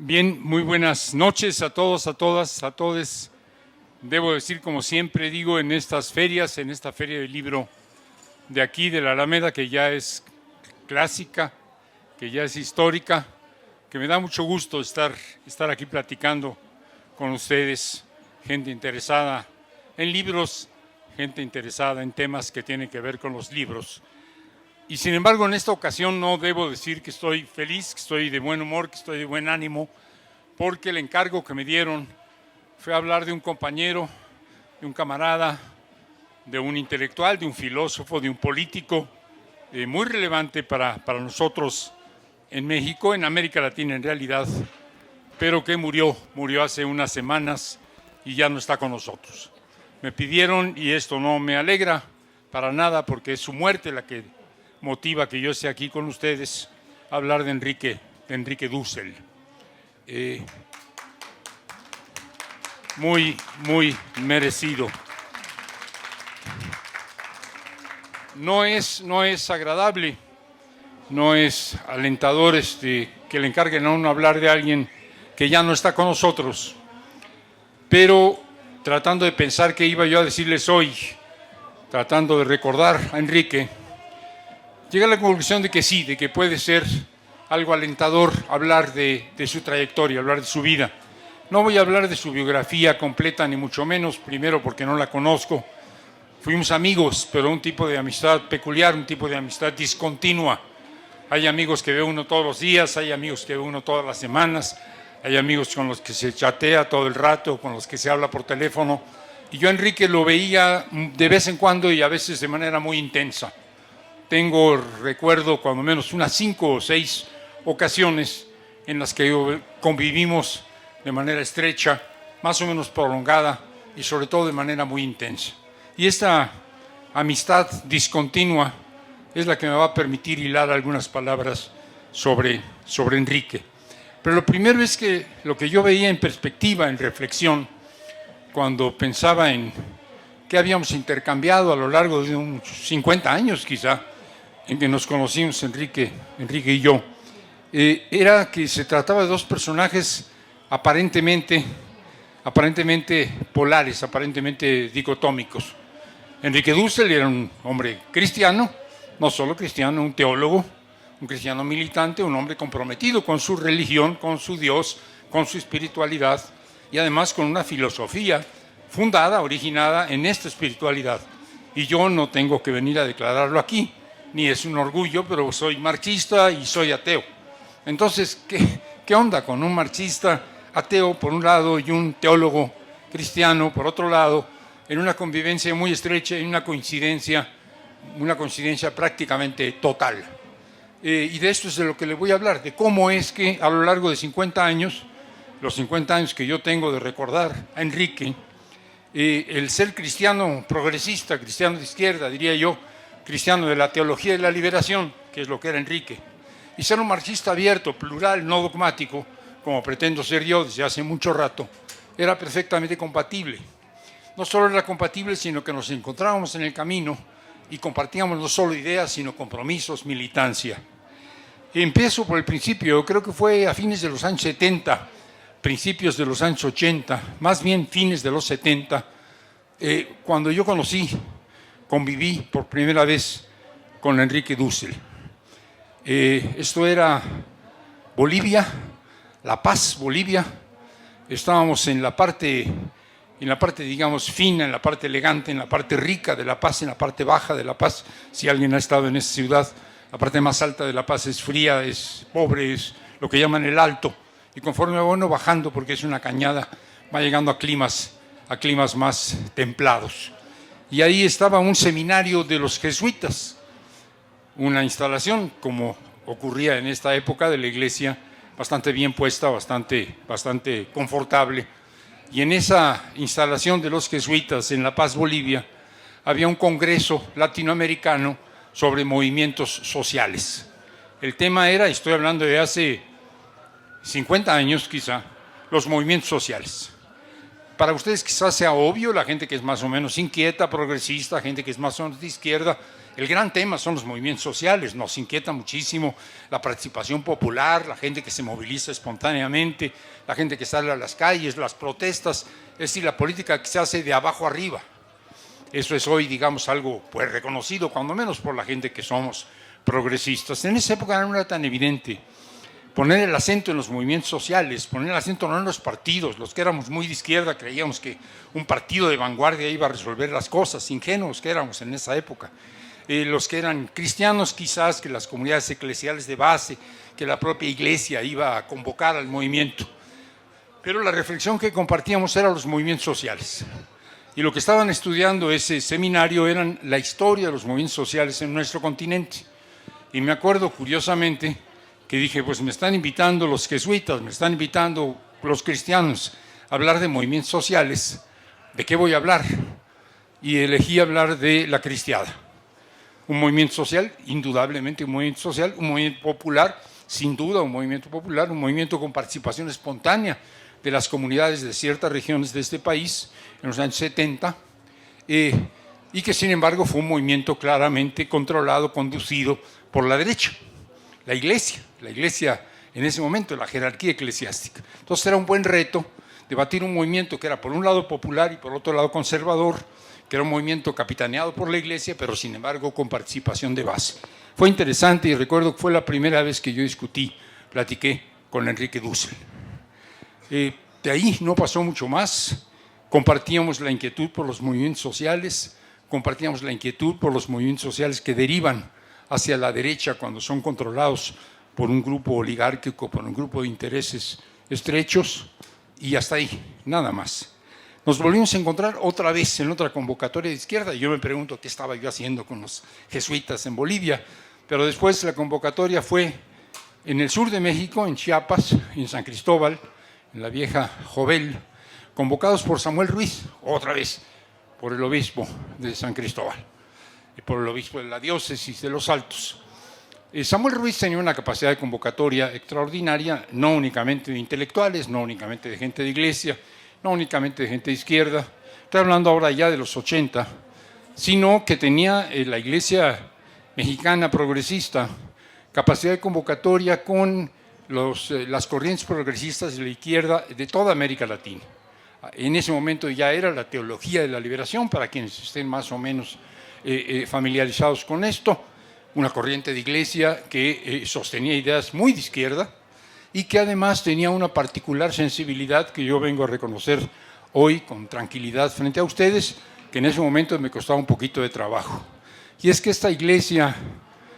Bien, muy buenas noches a todos, a todas, a todes. Debo decir, como siempre digo, en estas ferias, en esta feria del libro de aquí, de la Alameda, que ya es clásica, que ya es histórica, que me da mucho gusto estar aquí platicando con ustedes, gente interesada en libros, gente interesada en temas que tienen que ver con los libros. Y sin embargo, en esta ocasión no debo decir que estoy feliz, que estoy de buen humor, que estoy de buen ánimo, porque el encargo que me dieron fue hablar de un compañero, de un camarada, de un intelectual, de un filósofo, de un político muy relevante para nosotros en México, en América Latina en realidad, pero que murió hace unas semanas y ya no está con nosotros. Me pidieron, y esto no me alegra para nada, porque es su muerte la que motiva que yo esté aquí con ustedes, a hablar de Enrique Dussel. Muy merecido. No es agradable, no es alentador que le encarguen a uno hablar de alguien que ya no está con nosotros, pero tratando de pensar qué iba yo a decirles hoy, tratando de recordar a Enrique, llegué a la conclusión de que sí, de que puede ser algo alentador hablar de su trayectoria, hablar de su vida. No voy a hablar de su biografía completa, ni mucho menos, primero porque no la conozco. Fuimos amigos, pero un tipo de amistad peculiar, un tipo de amistad discontinua. Hay amigos que ve uno todos los días, hay amigos que ve uno todas las semanas, hay amigos con los que se chatea todo el rato, con los que se habla por teléfono. Y yo a Enrique lo veía de vez en cuando y a veces de manera muy intensa. Recuerdo cuando menos unas 5 o 6 ocasiones en las que convivimos de manera estrecha, más o menos prolongada y sobre todo de manera muy intensa. Y esta amistad discontinua es la que me va a permitir hilar algunas palabras sobre Enrique. Pero lo primero es que lo que yo veía en perspectiva, en reflexión, cuando pensaba en qué habíamos intercambiado a lo largo de unos 50 años quizá, en que nos conocimos Enrique y yo, era que se trataba de dos personajes aparentemente polares, aparentemente dicotómicos. Enrique Dussel era un hombre cristiano, no solo cristiano, un teólogo, un cristiano militante, un hombre comprometido con su religión, con su Dios, con su espiritualidad y además con una filosofía fundada, originada en esta espiritualidad. Y yo no tengo que venir a declararlo aquí, ni es un orgullo, pero soy marxista y soy ateo. Entonces, ¿qué onda con un marxista ateo por un lado y un teólogo cristiano por otro lado, en una convivencia muy estrecha y una coincidencia prácticamente total? Y de esto es de lo que le voy a hablar, de cómo es que a lo largo de 50 años, los 50 años que yo tengo de recordar a Enrique, el ser cristiano progresista, cristiano de izquierda, diría yo, cristiano de la teología de la liberación, que es lo que era Enrique, y ser un marxista abierto, plural, no dogmático, como pretendo ser yo desde hace mucho rato, era perfectamente compatible. No solo era compatible, sino que nos encontrábamos en el camino y compartíamos no solo ideas, sino compromisos, militancia. Empiezo por el principio, creo que fue a fines de los años 70, principios de los años 80, más bien fines de los 70, cuando yo conviví por primera vez con Enrique Dussel. Esto era Bolivia, La Paz, Bolivia. Estábamos en la parte, digamos, fina, en la parte elegante, en la parte rica de La Paz, en la parte baja de La Paz. Si alguien ha estado en esa ciudad, la parte más alta de La Paz es fría, es pobre, es lo que llaman el alto. Y conforme va uno bajando, porque es una cañada, va llegando a climas más templados. Y ahí estaba un seminario de los jesuitas, una instalación, como ocurría en esta época, de la iglesia, bastante bien puesta, bastante confortable. Y en esa instalación de los jesuitas en La Paz, Bolivia, había un congreso latinoamericano sobre movimientos sociales. El tema era, estoy hablando de hace 50 años quizá, los movimientos sociales. para ustedes quizás sea obvio, la gente que es más o menos inquieta, progresista, gente que es más o menos de izquierda, el gran tema son los movimientos sociales. Nos inquieta muchísimo la participación popular, la gente que se moviliza espontáneamente, la gente que sale a las calles, las protestas, es decir, la política que se hace de abajo arriba. Eso es hoy, digamos, algo pues reconocido, cuando menos por la gente que somos progresistas. En esa época no era tan evidente poner el acento en los movimientos sociales, poner el acento no en los partidos. Los que éramos muy de izquierda creíamos que un partido de vanguardia iba a resolver las cosas, ingenuos que éramos en esa época. Los que eran cristianos quizás, que las comunidades eclesiales de base, que la propia iglesia iba a convocar al movimiento. Pero la reflexión que compartíamos eran los movimientos sociales. Y lo que estaban estudiando ese seminario eran la historia de los movimientos sociales en nuestro continente. Y me acuerdo curiosamente que dije, pues me están invitando los jesuitas, me están invitando los cristianos a hablar de movimientos sociales. ¿De qué voy a hablar? Y elegí hablar de la cristiada. Un movimiento social, indudablemente un movimiento social, un movimiento popular, sin duda un movimiento popular, un movimiento con participación espontánea de las comunidades de ciertas regiones de este país en los años 70, y que sin embargo fue un movimiento claramente controlado, conducido por la derecha, la iglesia en ese momento, la jerarquía eclesiástica. Entonces era un buen reto debatir un movimiento que era por un lado popular y por otro lado conservador, que era un movimiento capitaneado por la iglesia, pero sin embargo con participación de base. Fue interesante y recuerdo que fue la primera vez que yo platiqué con Enrique Dussel. De ahí no pasó mucho más, compartíamos la inquietud por los movimientos sociales, compartíamos la inquietud por los movimientos sociales que derivan hacia la derecha cuando son controlados por un grupo oligárquico, por un grupo de intereses estrechos, y hasta ahí, nada más. Nos volvimos a encontrar otra vez en otra convocatoria de izquierda, y yo me pregunto qué estaba yo haciendo con los jesuitas en Bolivia, pero después la convocatoria fue en el sur de México, en Chiapas, en San Cristóbal, en la vieja Jovel, convocados por Samuel Ruiz, otra vez, por el obispo de San Cristóbal, y por el obispo de la diócesis de Los Altos. Samuel Ruiz tenía una capacidad de convocatoria extraordinaria, no únicamente de intelectuales, no únicamente de gente de iglesia, no únicamente de gente de izquierda, estoy hablando ahora ya de los 80, sino que tenía la iglesia mexicana progresista capacidad de convocatoria con las corrientes progresistas de la izquierda de toda América Latina. En ese momento ya era la teología de la liberación, para quienes estén más o menos familiarizados con esto, una corriente de iglesia que sostenía ideas muy de izquierda, y que además tenía una particular sensibilidad que yo vengo a reconocer hoy con tranquilidad frente a ustedes, que en ese momento me costaba un poquito de trabajo. Y es que esta iglesia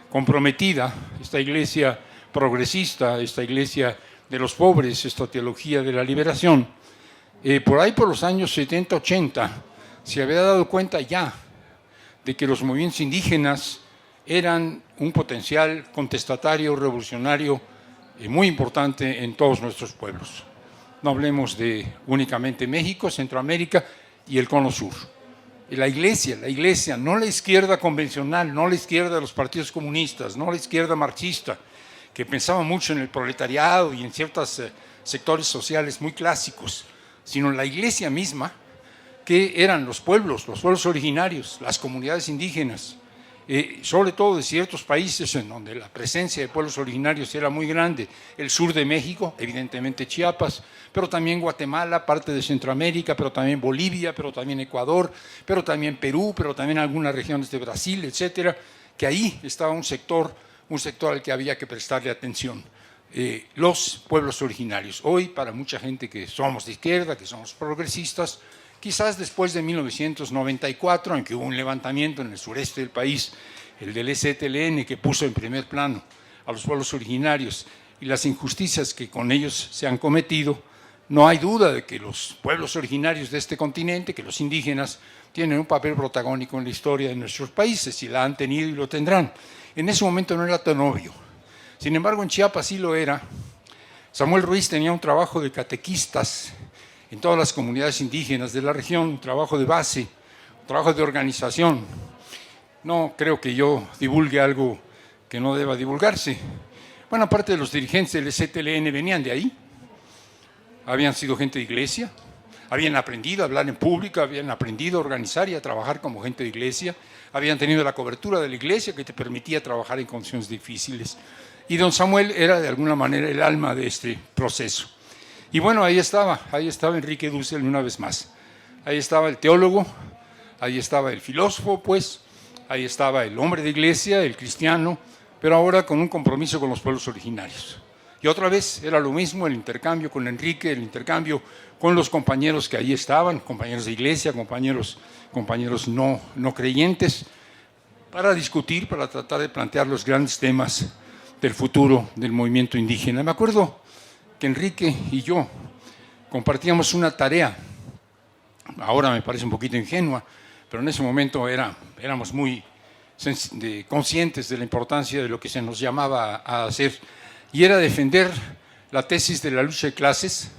comprometida, esta iglesia progresista, esta iglesia de los pobres, esta teología de la liberación, por ahí por los años 70, 80, se había dado cuenta ya de que los movimientos indígenas eran un potencial contestatario, revolucionario, muy importante en todos nuestros pueblos. No hablemos de únicamente México, Centroamérica y el Cono Sur. La iglesia, no la izquierda convencional, no la izquierda de los partidos comunistas, no la izquierda marxista, que pensaba mucho en el proletariado y en ciertos sectores sociales muy clásicos, sino la iglesia misma, que eran los pueblos originarios, las comunidades indígenas, sobre todo de ciertos países en donde la presencia de pueblos originarios era muy grande, el sur de México, evidentemente Chiapas, pero también Guatemala, parte de Centroamérica, pero también Bolivia, pero también Ecuador, pero también Perú, pero también algunas regiones de Brasil, etcétera, que ahí estaba un sector al que había que prestarle atención. Los pueblos originarios. Hoy, para mucha gente que somos de izquierda, que somos progresistas, quizás después de 1994, en que hubo un levantamiento en el sureste del país, el del STLN, que puso en primer plano a los pueblos originarios y las injusticias que con ellos se han cometido, no hay duda de que los pueblos originarios de este continente, que los indígenas, tienen un papel protagónico en la historia de nuestros países y la han tenido y lo tendrán. En ese momento no era tan obvio. Sin embargo, en Chiapas sí lo era. Samuel Ruiz tenía un trabajo de catequistas en todas las comunidades indígenas de la región, un trabajo de base, un trabajo de organización. No creo que yo divulgue algo que no deba divulgarse. Buena parte de los dirigentes del STLN venían de ahí, habían sido gente de iglesia, Habían aprendido a hablar en público, habían aprendido a organizar y a trabajar como gente de iglesia, habían tenido la cobertura de la iglesia que te permitía trabajar en condiciones difíciles. Y don Samuel era de alguna manera el alma de este proceso. Y bueno, ahí estaba Enrique Dussel una vez más. Ahí estaba el teólogo, ahí estaba el filósofo, pues, ahí estaba el hombre de iglesia, el cristiano, pero ahora con un compromiso con los pueblos originarios. Y otra vez era lo mismo, el intercambio con Enrique, el intercambio con los compañeros que ahí estaban, compañeros de iglesia, compañeros no creyentes, para discutir, para tratar de plantear los grandes temas del futuro del movimiento indígena. Me acuerdo que Enrique y yo compartíamos una tarea, ahora me parece un poquito ingenua, pero en ese momento éramos muy conscientes de la importancia de lo que se nos llamaba a hacer, y era defender la tesis de la lucha de clases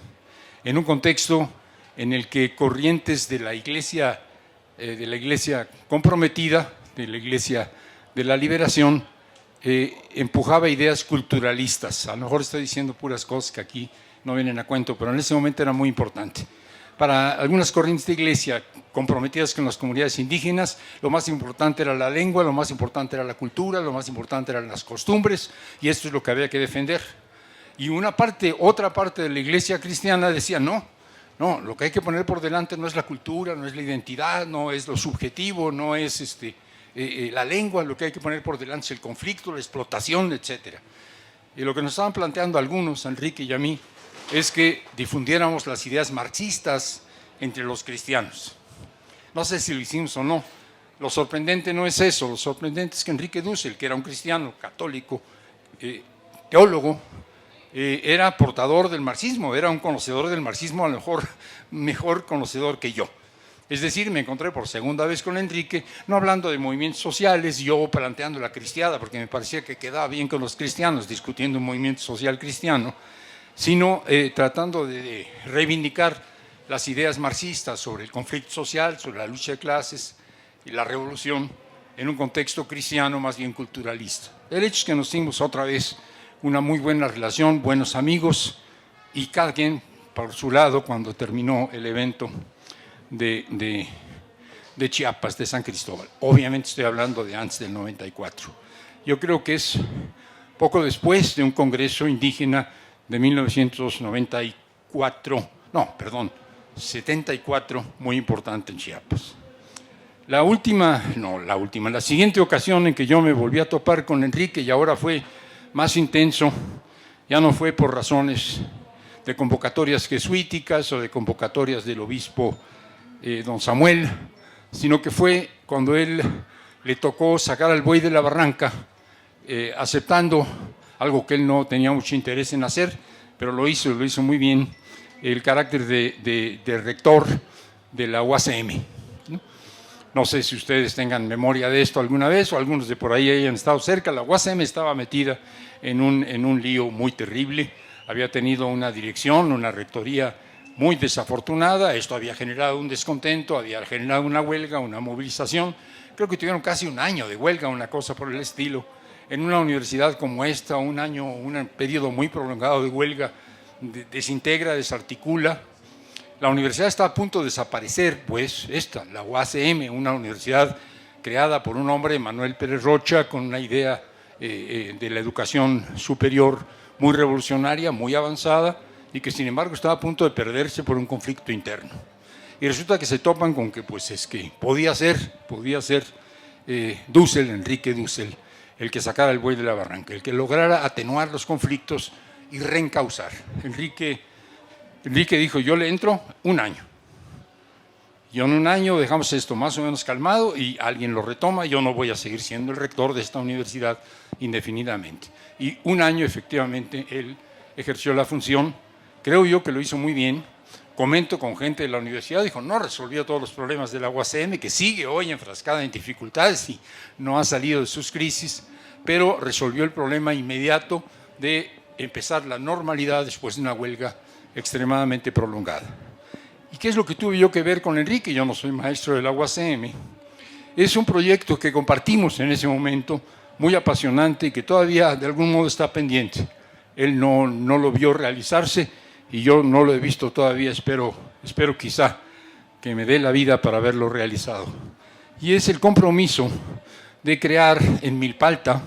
en un contexto en el que corrientes de la iglesia comprometida, de la iglesia de la liberación, empujaba ideas culturalistas. A lo mejor estoy diciendo puras cosas que aquí no vienen a cuento, pero en ese momento era muy importante. Para algunas corrientes de iglesia comprometidas con las comunidades indígenas, lo más importante era la lengua, lo más importante era la cultura, lo más importante eran las costumbres, y esto es lo que había que defender. Y otra parte de la iglesia cristiana decía, no, lo que hay que poner por delante no es la cultura, no es la identidad, no es lo subjetivo, no es la lengua, lo que hay que poner por delante es el conflicto, la explotación, etc. Y lo que nos estaban planteando algunos, Enrique y a mí, es que difundiéramos las ideas marxistas entre los cristianos. No sé si lo hicimos o no. Lo sorprendente no es eso, lo sorprendente es que Enrique Dussel, que era un cristiano católico, teólogo, era portador del marxismo, era un conocedor del marxismo, a lo mejor mejor conocedor que yo. Es decir, me encontré por segunda vez con Enrique, no hablando de movimientos sociales, yo planteando la cristiada, porque me parecía que quedaba bien con los cristianos, discutiendo un movimiento social cristiano, sino tratando de reivindicar las ideas marxistas sobre el conflicto social, sobre la lucha de clases y la revolución en un contexto cristiano más bien culturalista. El hecho es que nos hicimos otra vez una muy buena relación, buenos amigos, y cada quien por su lado cuando terminó el evento de Chiapas, de San Cristóbal. Obviamente estoy hablando de antes del 94. Yo creo que es poco después de un congreso indígena de 74, muy importante en Chiapas. La siguiente ocasión en que yo me volví a topar con Enrique, y ahora fue más intenso, ya no fue por razones de convocatorias jesuíticas o de convocatorias del obispo don Samuel, sino que fue cuando él le tocó sacar al buey de la barranca, aceptando algo que él no tenía mucho interés en hacer, pero lo hizo muy bien, el carácter de rector de la UACM. No sé si ustedes tengan memoria de esto alguna vez o algunos de por ahí hayan estado cerca. La UACM estaba metida en un lío muy terrible, había tenido una dirección, una rectoría muy desafortunada, esto había generado un descontento, había generado una huelga, una movilización. Creo que tuvieron casi un año de huelga, una cosa por el estilo. En una universidad como esta, un periodo muy prolongado de huelga, desintegra, desarticula. La universidad está a punto de desaparecer, pues la UACM, una universidad creada por un hombre, Manuel Pérez Rocha, con una idea de la educación superior muy revolucionaria, muy avanzada, y que sin embargo estaba a punto de perderse por un conflicto interno. Y resulta que se topan con que, podía ser Enrique Dussel, el que sacara el buey de la barranca, el que lograra atenuar los conflictos y reencauzar. Enrique dijo, yo le entro un año. Yo en un año dejamos esto más o menos calmado y alguien lo retoma, yo no voy a seguir siendo el rector de esta universidad indefinidamente. Y un año efectivamente él ejerció la función, creo yo que lo hizo muy bien. Comento con gente de la universidad, dijo, no resolvió todos los problemas de la UACM, que sigue hoy enfrascada en dificultades y no ha salido de sus crisis, pero resolvió el problema inmediato de empezar la normalidad después de una huelga extremadamente prolongada. ¿Y qué es lo que tuve yo que ver con Enrique? Yo no soy maestro de la UACM. Es un proyecto que compartimos en ese momento, muy apasionante y que todavía de algún modo está pendiente. Él no lo vio realizarse y yo no lo he visto todavía, espero espero quizá que me dé la vida para haberlo realizado. Y es el compromiso de crear en Milpalta,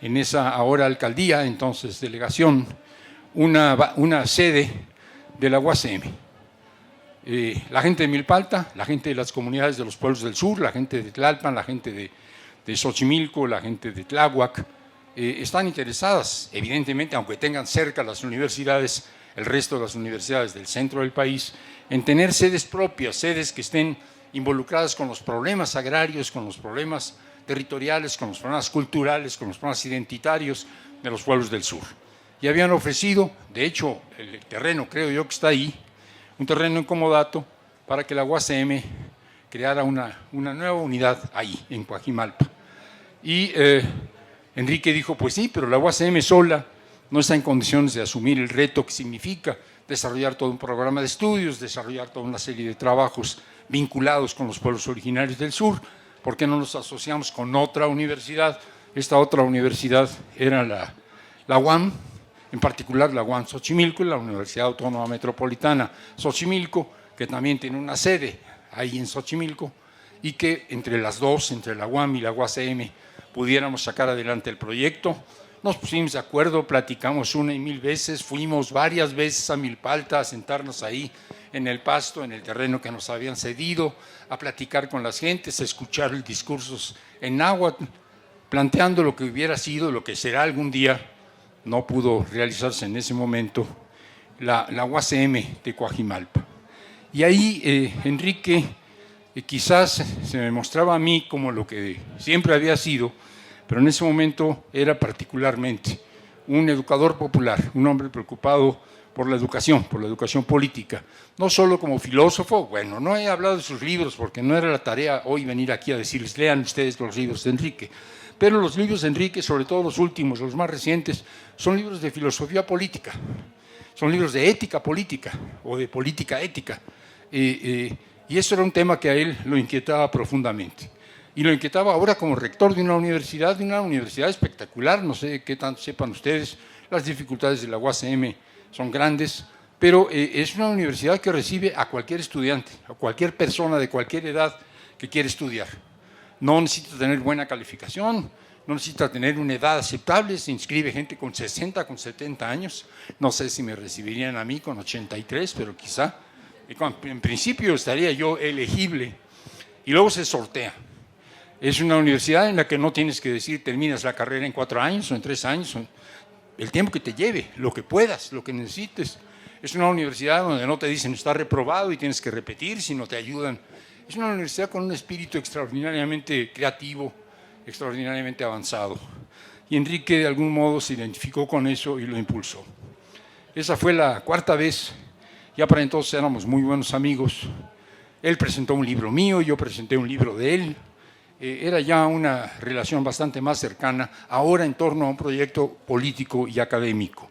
en esa ahora alcaldía, entonces delegación, una sede de la UACM. La gente de Milpalta, la gente de las comunidades de los pueblos del sur, la gente de Tlalpan, la gente de Xochimilco, la gente de Tláhuac, están interesadas, evidentemente, aunque tengan cerca las universidades, el resto de las universidades del centro del país, en tener sedes propias, sedes que estén involucradas con los problemas agrarios, con los problemas territoriales, con los problemas culturales, con los problemas identitarios de los pueblos del sur. Y habían ofrecido, de hecho, el terreno, creo yo que está ahí, un terreno en comodato para que la UACM creara una nueva unidad ahí, en Coajimalpa. Y Enrique dijo, pues sí, pero la UACM sola no está en condiciones de asumir el reto que significa desarrollar todo un programa de estudios, desarrollar toda una serie de trabajos vinculados con los pueblos originarios del sur. ¿Por qué no nos asociamos con otra universidad? Esta otra universidad era la UAM, en particular la UAM Xochimilco, la Universidad Autónoma Metropolitana Xochimilco, que también tiene una sede ahí en Xochimilco, y que entre las dos, entre la UAM y la UACM, pudiéramos sacar adelante el proyecto. Nos pusimos de acuerdo, platicamos una y mil veces, fuimos varias veces a Milpalta a sentarnos ahí en el pasto, en el terreno que nos habían cedido, a platicar con las gentes, a escuchar los discursos en náhuatl, planteando lo que hubiera sido, lo que será algún día. No pudo realizarse en ese momento la UACM de Coajimalpa. Y ahí Enrique quizás se me mostraba a mí como lo que siempre había sido, pero en ese momento era particularmente un educador popular, un hombre preocupado por la educación política, no solo como filósofo. Bueno, no he hablado de sus libros porque no era la tarea hoy venir aquí a decirles, lean ustedes los libros de Enrique, pero los libros de Enrique, sobre todo los últimos, los más recientes, son libros de filosofía política, son libros de ética política o de política ética, y eso era un tema que a él lo inquietaba profundamente. Y lo inquietaba ahora como rector de una universidad espectacular. No sé qué tanto sepan ustedes, las dificultades de la UACM son grandes, pero es una universidad que recibe a cualquier estudiante, a cualquier persona de cualquier edad que quiere estudiar. No necesita tener buena calificación, no necesita tener una edad aceptable, se inscribe gente con 60, con 70 años, no sé si me recibirían a mí con 83, pero quizá, en principio estaría yo elegible, y luego se sortea. Es una universidad en la que no tienes que decir terminas la carrera en 4 años o en 3 años, el tiempo que te lleve, lo que puedas, lo que necesites. Es una universidad donde no te dicen está reprobado y tienes que repetir, sino te ayudan. Es una universidad con un espíritu extraordinariamente creativo, extraordinariamente avanzado. Y Enrique de algún modo se identificó con eso y lo impulsó. Esa fue la 4ª vez, ya para entonces éramos muy buenos amigos. Él presentó un libro mío, yo presenté un libro de él. Era ya una relación bastante más cercana, ahora en torno a un proyecto político y académico.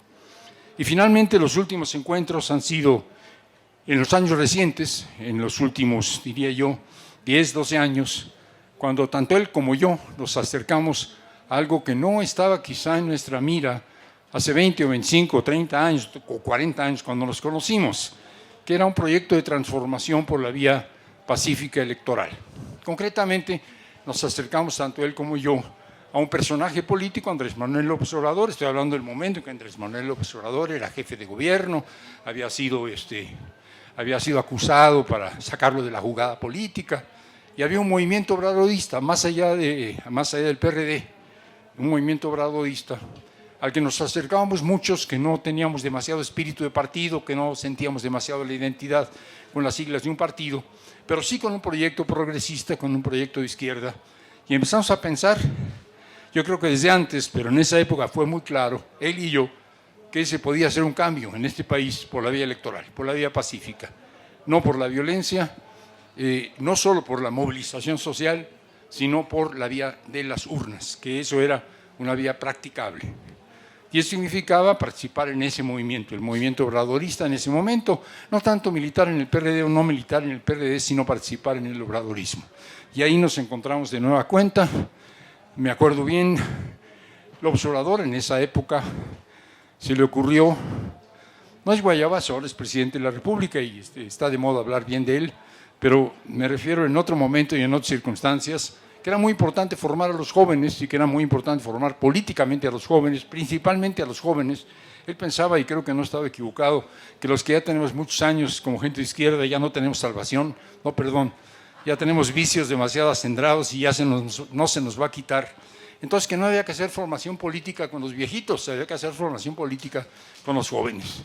Y finalmente los últimos encuentros han sido en los años recientes, en los últimos, diría yo, 10, 12 años, cuando tanto él como yo nos acercamos a algo que no estaba quizá en nuestra mira hace 20 o 25 o 30 años o 40 años cuando nos conocimos, que era un proyecto de transformación por la vía pacífica electoral. Concretamente, nos acercamos tanto él como yo a un personaje político, Andrés Manuel López Obrador. Estoy hablando del momento en que Andrés Manuel López Obrador era jefe de gobierno, había sido acusado para sacarlo de la jugada política, y había un movimiento obradorista más allá del PRD, un movimiento obradorista al que nos acercábamos muchos que no teníamos demasiado espíritu de partido, que no sentíamos demasiado la identidad con las siglas de un partido, pero sí con un proyecto progresista, con un proyecto de izquierda. Y empezamos a pensar, yo creo que desde antes, pero en esa época fue muy claro, él y yo, que se podía hacer un cambio en este país por la vía electoral, por la vía pacífica, no por la violencia, no solo por la movilización social, sino por la vía de las urnas, que eso era una vía practicable. Y eso significaba participar en ese movimiento, el movimiento obradorista en ese momento, no tanto militar en el PRD o no militar en el PRD, sino participar en el obradorismo. Y ahí nos encontramos de nueva cuenta. Me acuerdo bien, López Obrador en esa época se le ocurrió No es guayabazo, ahora es presidente de la República y está de moda hablar bien de él, pero me refiero en otro momento y en otras circunstancias que era muy importante formar a los jóvenes y que era muy importante formar políticamente a los jóvenes, principalmente a los jóvenes. Él pensaba, y creo que no estaba equivocado, que los que ya tenemos muchos años como gente de izquierda ya no tenemos salvación, no, perdón, ya tenemos vicios demasiado acendrados y ya no se nos va a quitar. Entonces que no había que hacer formación política con los viejitos, había que hacer formación política con los jóvenes.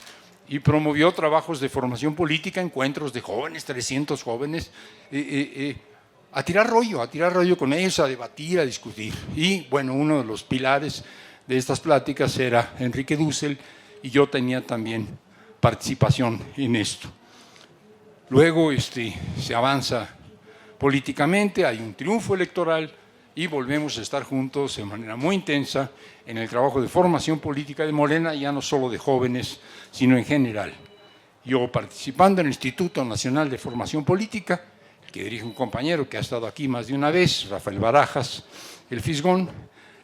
Y promovió trabajos de formación política, encuentros de jóvenes, 300 jóvenes, a tirar rollo con ellos, a debatir, a discutir. Y bueno, uno de los pilares de estas pláticas era Enrique Dussel y yo tenía también participación en esto. Luego se avanza políticamente, hay un triunfo electoral y volvemos a estar juntos de manera muy intensa en el trabajo de formación política de Morena, ya no solo de jóvenes, sino en general. Yo participando en el Instituto Nacional de Formación Política, que dirige un compañero que ha estado aquí más de una vez, Rafael Barajas, el Fisgón,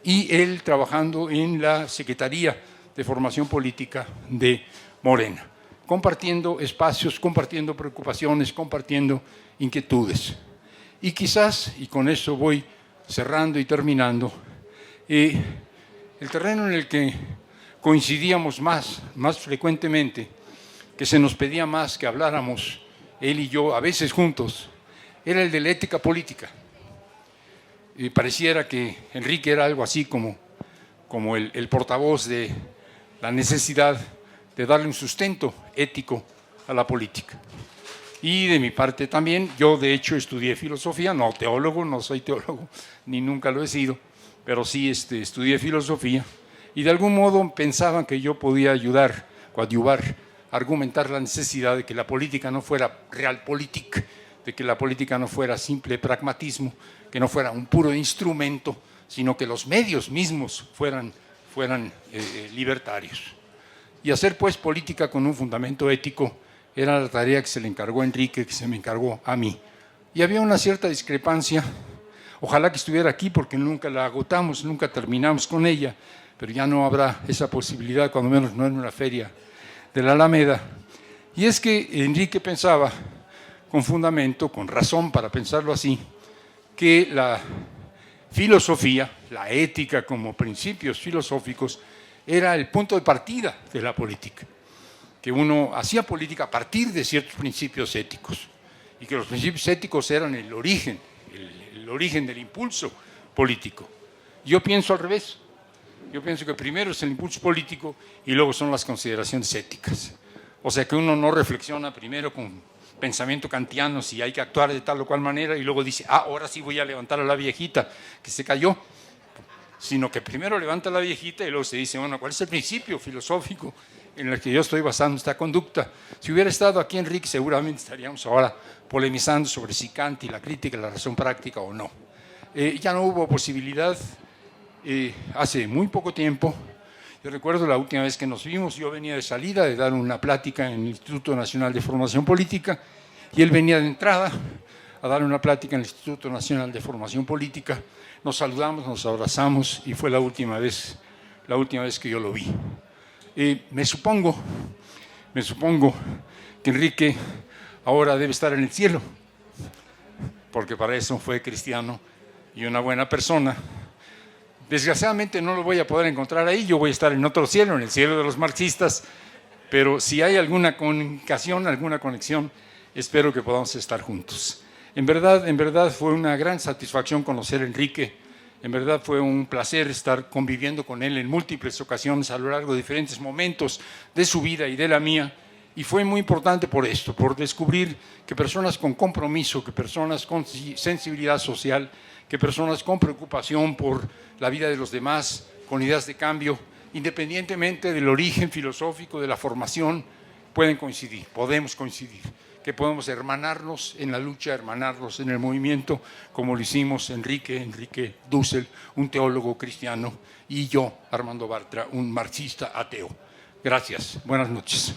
y él trabajando en la Secretaría de Formación Política de Morena, compartiendo espacios, compartiendo preocupaciones, compartiendo inquietudes. Y quizás, y con eso voy cerrando y terminando, el terreno en el que coincidíamos más frecuentemente, que se nos pedía más que habláramos, él y yo, a veces juntos, era el de la ética política. Y pareciera que Enrique era algo así como el portavoz de la necesidad de darle un sustento ético a la política. Y de mi parte también, yo de hecho estudié filosofía, no teólogo, no soy teólogo, ni nunca lo he sido, pero sí estudié filosofía y de algún modo pensaban que yo podía ayudar, coadyuvar, argumentar la necesidad de que la política no fuera realpolitik, de que la política no fuera simple pragmatismo, que no fuera un puro instrumento, sino que los medios mismos fueran libertarios. Y hacer pues política con un fundamento ético era la tarea que se le encargó a Enrique, que se me encargó a mí. Y había una cierta discrepancia, ojalá que estuviera aquí porque nunca la agotamos, nunca terminamos con ella, pero ya no habrá esa posibilidad, cuando menos no en una feria de la Alameda. Y es que Enrique pensaba, con fundamento, con razón para pensarlo así, que la filosofía, la ética como principios filosóficos, era el punto de partida de la política, que uno hacía política a partir de ciertos principios éticos y que los principios éticos eran el origen del impulso político. Yo pienso al revés, yo pienso que primero es el impulso político y luego son las consideraciones éticas. O sea que uno no reflexiona primero con pensamiento kantiano si hay que actuar de tal o cual manera y luego dice, ahora sí voy a levantar a la viejita que se cayó, sino que primero levanta a la viejita y luego se dice, bueno, ¿cuál es el principio filosófico en el que yo estoy basando esta conducta? Si hubiera estado aquí Enrique, seguramente estaríamos ahora polemizando sobre si Kant y la crítica de la razón práctica o no. Ya no hubo posibilidad hace muy poco tiempo. Yo recuerdo la última vez que nos vimos, yo venía de salida de dar una plática en el Instituto Nacional de Formación Política y él venía de entrada a dar una plática en el Instituto Nacional de Formación Política. Nos saludamos, nos abrazamos y fue la última vez que yo lo vi. Me supongo que Enrique ahora debe estar en el cielo, porque para eso fue cristiano y una buena persona. Desgraciadamente no lo voy a poder encontrar ahí, yo voy a estar en otro cielo, en el cielo de los marxistas, pero si hay alguna comunicación, alguna conexión, espero que podamos estar juntos. En verdad fue una gran satisfacción conocer a Enrique, en verdad fue un placer estar conviviendo con él en múltiples ocasiones a lo largo de diferentes momentos de su vida y de la mía, y fue muy importante por esto, por descubrir que personas con compromiso, que personas con sensibilidad social, que personas con preocupación por la vida de los demás, con ideas de cambio, independientemente del origen filosófico, de la formación, pueden coincidir, podemos coincidir, que podemos hermanarnos en la lucha, hermanarnos en el movimiento, como lo hicimos Enrique Dussel, un teólogo cristiano, y yo, Armando Bartra, un marxista ateo. Gracias, buenas noches.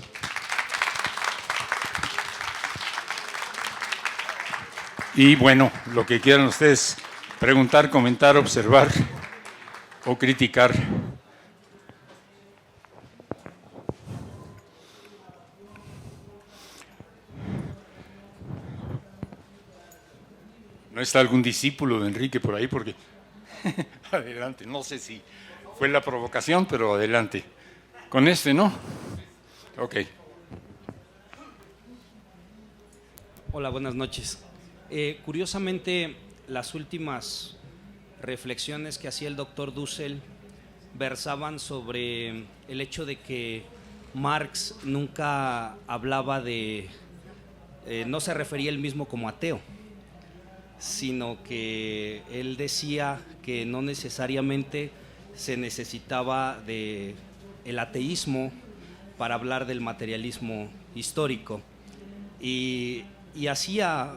Y bueno, lo que quieran ustedes preguntar, comentar, observar o criticar. ¿No está algún discípulo de Enrique por ahí? Porque adelante, no sé si fue la provocación, pero adelante. Con este, ¿no? Ok. Hola, buenas noches. Curiosamente, las últimas reflexiones que hacía el doctor Dussel versaban sobre el hecho de que Marx nunca hablaba de, no se refería él mismo como ateo, sino que él decía que no necesariamente se necesitaba de el ateísmo para hablar del materialismo histórico. Y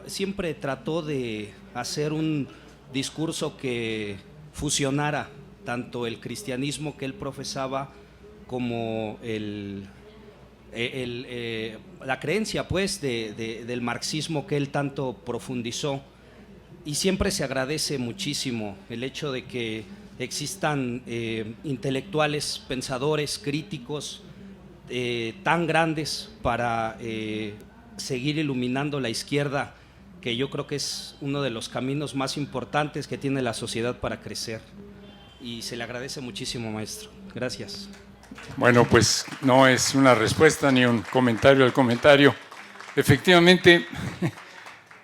siempre trató de hacer un discurso que fusionara tanto el cristianismo que él profesaba como la creencia pues del marxismo que él tanto profundizó. Y siempre se agradece muchísimo el hecho de que existan intelectuales, pensadores, críticos tan grandes para seguir iluminando la izquierda, que yo creo que es uno de los caminos más importantes que tiene la sociedad para crecer. Y se le agradece muchísimo, maestro. Gracias. Bueno, pues no es una respuesta ni un comentario al comentario. Efectivamente,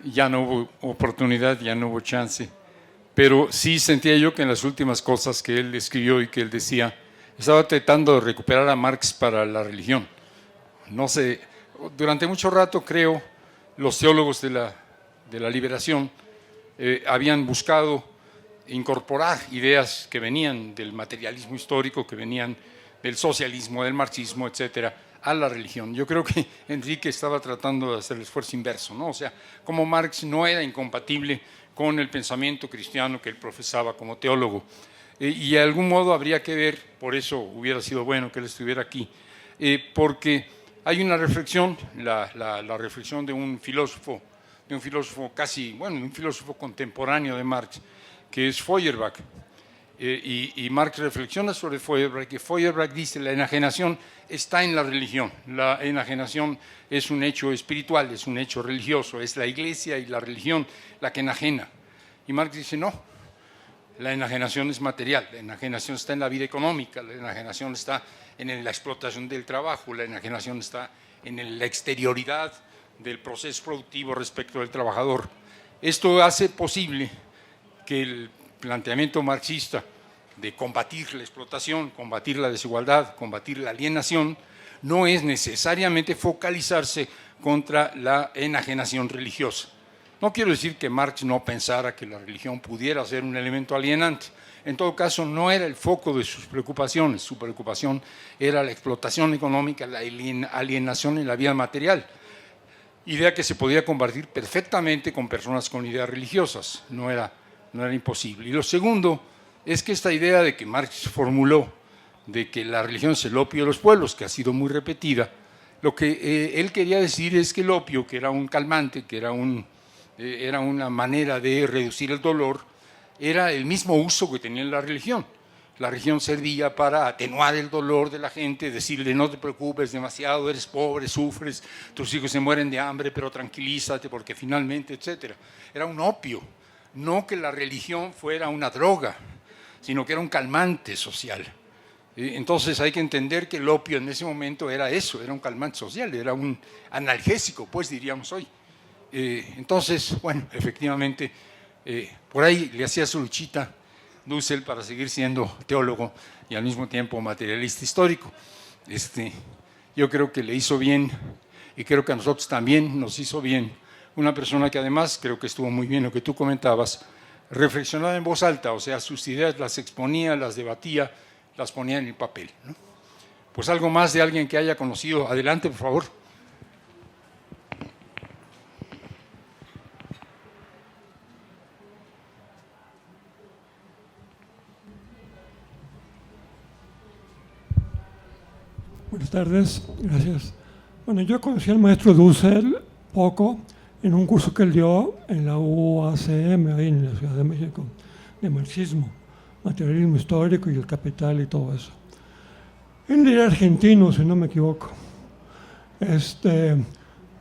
ya no hubo oportunidad, ya no hubo chance, pero sí sentía yo que en las últimas cosas que él escribió y que él decía, estaba tratando de recuperar a Marx para la religión. No sé, durante mucho rato creo los teólogos de la liberación habían buscado incorporar ideas que venían del materialismo histórico, que venían del socialismo, del marxismo, etcétera, a la religión. Yo creo que Enrique estaba tratando de hacer el esfuerzo inverso, ¿no? O sea, como Marx no era incompatible con el pensamiento cristiano que él profesaba como teólogo. Y de algún modo habría que ver, por eso hubiera sido bueno que él estuviera aquí, porque hay una reflexión, la reflexión de un filósofo casi, bueno, un filósofo contemporáneo de Marx, que es Feuerbach. Y Marx reflexiona sobre Feuerbach, que Feuerbach dice la enajenación está en la religión. La enajenación es un hecho espiritual, es un hecho religioso, es la iglesia y la religión la que enajena. Y Marx dice no, la enajenación es material, la enajenación está en la vida económica, la enajenación está en la explotación del trabajo, la enajenación está en la exterioridad del proceso productivo respecto del trabajador. Esto hace posible que el planteamiento marxista de combatir la explotación, combatir la desigualdad, combatir la alienación, no es necesariamente focalizarse contra la enajenación religiosa. No quiero decir que Marx no pensara que la religión pudiera ser un elemento alienante. En todo caso, no era el foco de sus preocupaciones. Su preocupación era la explotación económica, la alienación en la vida material. Idea que se podía combatir perfectamente con personas con ideas religiosas. No era imposible. Y lo segundo es que esta idea de que Marx formuló de que la religión es el opio de los pueblos, que ha sido muy repetida, lo que él quería decir es que el opio, que era un calmante, que era una manera de reducir el dolor, era el mismo uso que tenía la religión. La religión servía para atenuar el dolor de la gente, decirle no te preocupes demasiado, eres pobre, sufres, tus hijos se mueren de hambre, pero tranquilízate porque finalmente, etcétera. Era un opio. No que la religión fuera una droga, sino que era un calmante social. Entonces hay que entender que el opio en ese momento era eso, era un calmante social, era un analgésico, pues diríamos hoy. Entonces, bueno, efectivamente, por ahí le hacía su luchita Dussel para seguir siendo teólogo y al mismo tiempo materialista histórico. Yo creo que le hizo bien y creo que a nosotros también nos hizo bien. Una persona que además, creo que estuvo muy bien lo que tú comentabas, reflexionaba en voz alta, o sea, sus ideas las exponía, las debatía, las ponía en el papel, ¿no? Pues algo más de alguien que haya conocido. Adelante, por favor. Buenas tardes, gracias. Bueno, yo conocí al maestro Dussel poco, en un curso que él dio en la UACM, ahí en la Ciudad de México, de marxismo, materialismo histórico y el capital y todo eso. Él era argentino, si no me equivoco.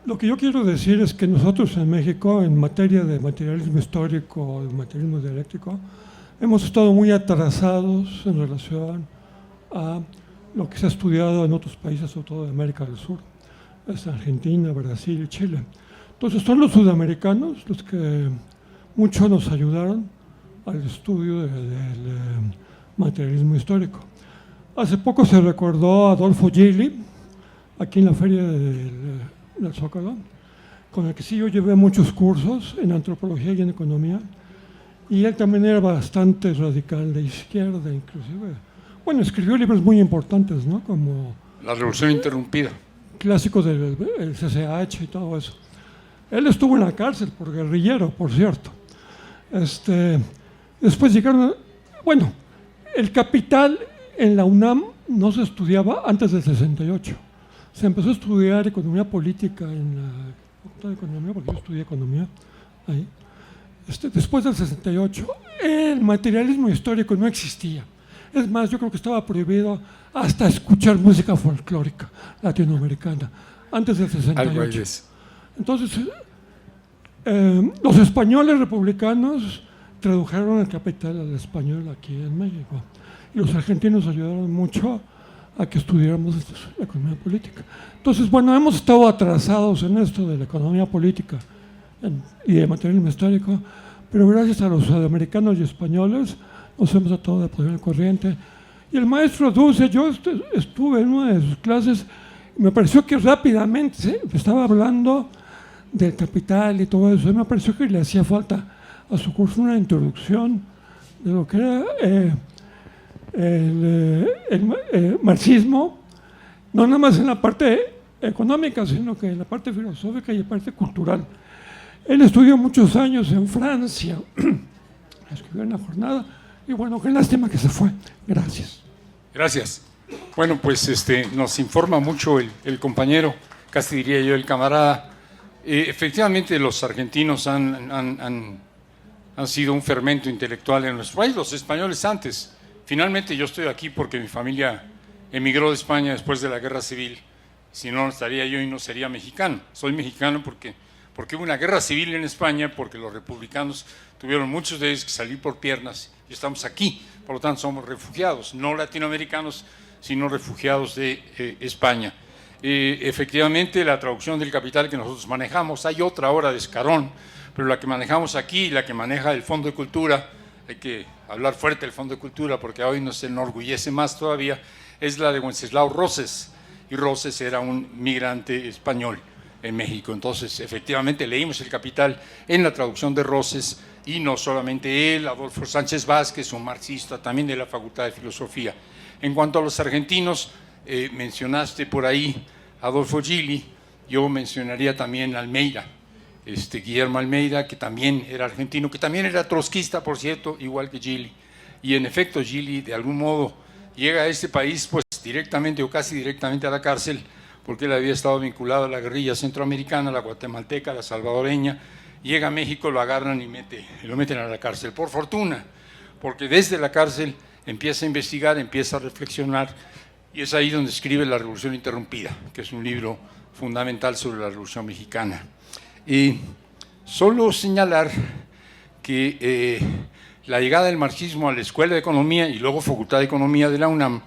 Lo que yo quiero decir es que nosotros en México, en materia de materialismo histórico, de materialismo dialéctico, hemos estado muy atrasados en relación a lo que se ha estudiado en otros países, sobre todo de América del Sur, es Argentina, Brasil y Chile. Entonces son los sudamericanos los que mucho nos ayudaron al estudio del materialismo histórico. Hace poco se recordó a Adolfo Gili, aquí en la feria del Zócalo, con el que sí yo llevé muchos cursos en antropología y en economía, y él también era bastante radical de izquierda, inclusive. Bueno, escribió libros muy importantes, ¿no? Como La Revolución Interrumpida. Clásicos del CCH y todo eso. Él estuvo en la cárcel por guerrillero, por cierto. Después llegaron, bueno, el Capital en la UNAM no se estudiaba antes del 68. Se empezó a estudiar economía política en la Facultad de Economía, porque yo estudié economía ahí. Después del 68, el materialismo histórico no existía. Es más, yo creo que estaba prohibido hasta escuchar música folclórica latinoamericana, antes del 68. Algo hay de eso. Entonces, los españoles republicanos tradujeron el Capital al español aquí en México. Y los argentinos ayudaron mucho a que estudiáramos la economía política. Entonces, bueno, hemos estado atrasados en esto de la economía política y de materialismo histórico, pero gracias a los sudamericanos y españoles nos hemos tratado de poner al corriente. Y el maestro Duce, yo estuve en una de sus clases y me pareció que rápidamente estaba hablando del Capital y todo eso, y me pareció que le hacía falta a su curso una introducción de lo que era el marxismo, no nada más en la parte económica, sino que en la parte filosófica y la parte cultural. Él estudió muchos años en Francia, escribió en La Jornada, y bueno, qué lástima que se fue. Gracias. Gracias. Bueno, pues nos informa mucho el compañero, casi diría yo el camarada. Efectivamente, los argentinos han sido un fermento intelectual en nuestro país, los españoles antes. Finalmente yo estoy aquí porque mi familia emigró de España después de la Guerra Civil. Si no, estaría yo y no sería mexicano. Soy mexicano porque hubo una guerra civil en España, porque los republicanos tuvieron muchos de ellos que salir por piernas y estamos aquí. Por lo tanto, somos refugiados, no latinoamericanos, sino refugiados de España. Efectivamente, la traducción del Capital que nosotros manejamos, hay otra ahora de Escarón, pero la que manejamos aquí, la que maneja el Fondo de Cultura, hay que hablar fuerte del Fondo de Cultura porque hoy nos enorgullece más todavía, es la de Wenceslao Roses, y Roses era un migrante español en México. Entonces, efectivamente, leímos el Capital en la traducción de Roses, y no solamente él, Adolfo Sánchez Vázquez, un marxista también de la Facultad de Filosofía. En cuanto a los argentinos, mencionaste por ahí Adolfo Gili, yo mencionaría también Almeida, Guillermo Almeida, que también era argentino, que también era trotskista, por cierto, igual que Gili. Y en efecto, Gili de algún modo llega a este país, pues directamente o casi directamente a la cárcel, porque él había estado vinculado a la guerrilla centroamericana, la guatemalteca, la salvadoreña. Llega a México, lo agarran y lo meten a la cárcel. Por fortuna, porque desde la cárcel empieza a investigar, empieza a reflexionar, y es ahí donde escribe La Revolución Interrumpida, que es un libro fundamental sobre la Revolución Mexicana. Y solo señalar que la llegada del marxismo a la Escuela de Economía y luego Facultad de Economía de la UNAM